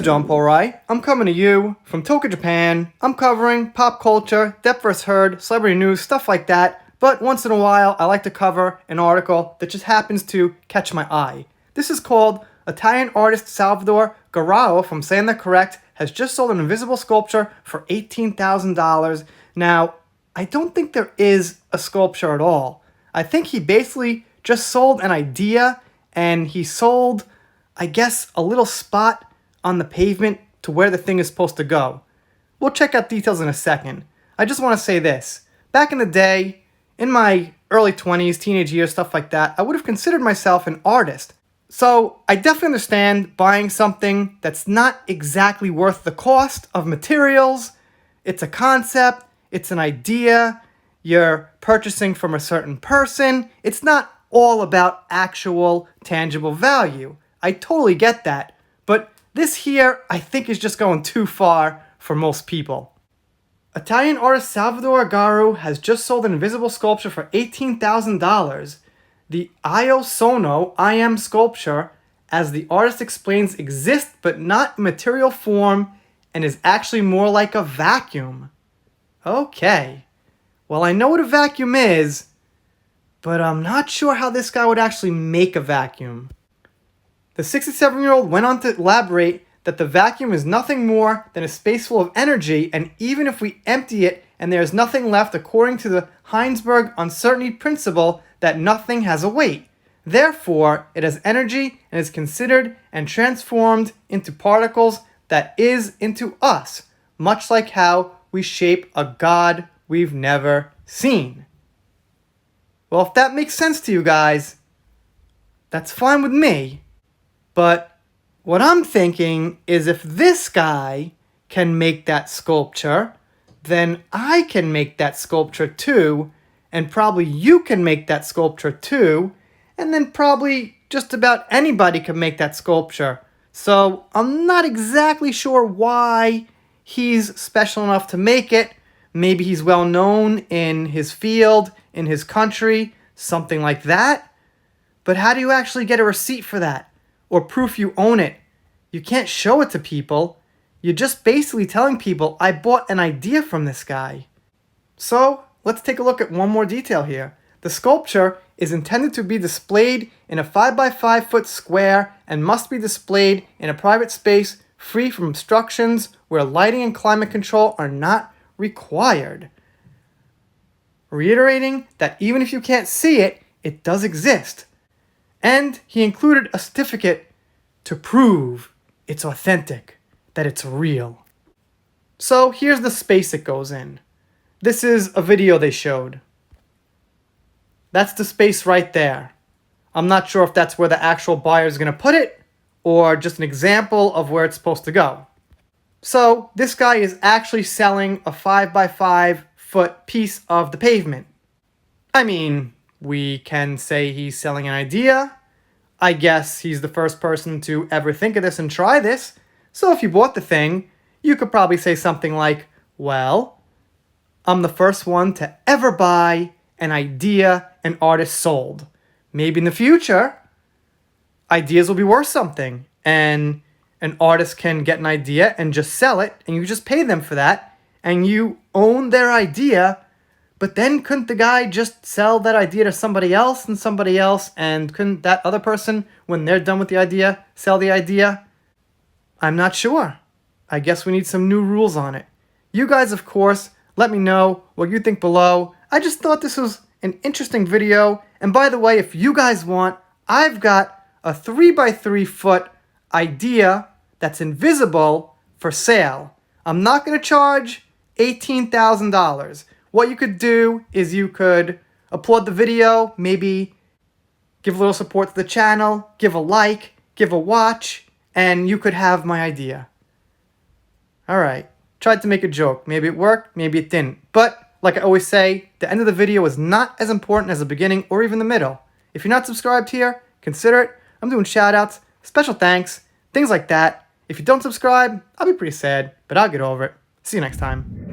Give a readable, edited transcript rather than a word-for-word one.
John Polrai. I'm coming to you from Tokyo, Japan. I'm covering pop culture, depth vs. herd, celebrity news, stuff like that. But once in a while, I like to cover an article that just happens to catch my eye. This is called Italian artist Salvador Garau from Saying That Correct has just sold an invisible sculpture for $18,000. Now, I don't think there is a sculpture at all. I think he basically just sold an idea, and he sold, I guess, a little spot on the pavement to where the thing is supposed to go. We'll check out details in a second. I just want to say this. Back in the day, in my early 20s, teenage years, stuff like that, I would have considered myself an artist. So I definitely understand buying something that's not exactly worth the cost of materials. It's a concept, it's an idea, you're purchasing from a certain person. It's not all about actual tangible value. I totally get that. But this here, I think, is just going too far for most people. Italian artist Salvador Garau has just sold an invisible sculpture for $18,000. The Io Sono I Am sculpture, as the artist explains, exists but not in material form and is actually more like a vacuum. Okay. Well, I know what a vacuum is, but I'm not sure how this guy would actually make a vacuum. The 67-year-old went on to elaborate that the vacuum is nothing more than a space full of energy, and even if we empty it and there is nothing left, according to the Heisenberg uncertainty principle, that nothing has a weight. Therefore, it has energy and is considered and transformed into particles that is into us, much like how we shape a God we've never seen. Well, if that makes sense to you guys, that's fine with me. But what I'm thinking is if this guy can make that sculpture, then I can make that sculpture too, and probably you can make that sculpture too, and then probably just about anybody can make that sculpture. So I'm not exactly sure why he's special enough to make it. Maybe he's well known in his field, in his country, something like that. But how do you actually get a receipt for that? Or proof you own it? You can't show it to people. You're just basically telling people, I bought an idea from this guy. So let's take a look at one more detail here. The sculpture is intended to be displayed in a 5x5 foot square and must be displayed in a private space free from obstructions where lighting and climate control are not required. Reiterating that even if you can't see it, it does exist. And he included a certificate to prove it's authentic, that it's real. So here's the space it goes in. This is a video they showed. That's the space right there. I'm not sure if that's where the actual buyer is going to put it, or just an example of where it's supposed to go. So this guy is actually selling a 5x5 foot piece of the pavement. I mean, we can say he's selling an idea. I guess he's the first person to ever think of this and try this. So if you bought the thing, you could probably say something like, well, I'm the first one to ever buy an idea an artist sold. Maybe in the future, ideas will be worth something, and an artist can get an idea and just sell it, and you just pay them for that, and you own their idea. But then couldn't the guy just sell that idea to somebody else, and couldn't that other person, when they're done with the idea, sell the idea? I'm not sure. I guess we need some new rules on it. You guys, of course, let me know what you think below. I just thought this was an interesting video. And by the way, if you guys want, I've got a 3x3 foot idea that's invisible for sale. I'm not going to charge $18,000. What you could do is you could upload the video, maybe give a little support to the channel, give a like, give a watch, and you could have my idea. Alright, tried to make a joke. Maybe it worked, maybe it didn't. But, like I always say, the end of the video is not as important as the beginning or even the middle. If you're not subscribed here, consider it. I'm doing shoutouts, special thanks, things like that. If you don't subscribe, I'll be pretty sad, but I'll get over it. See you next time.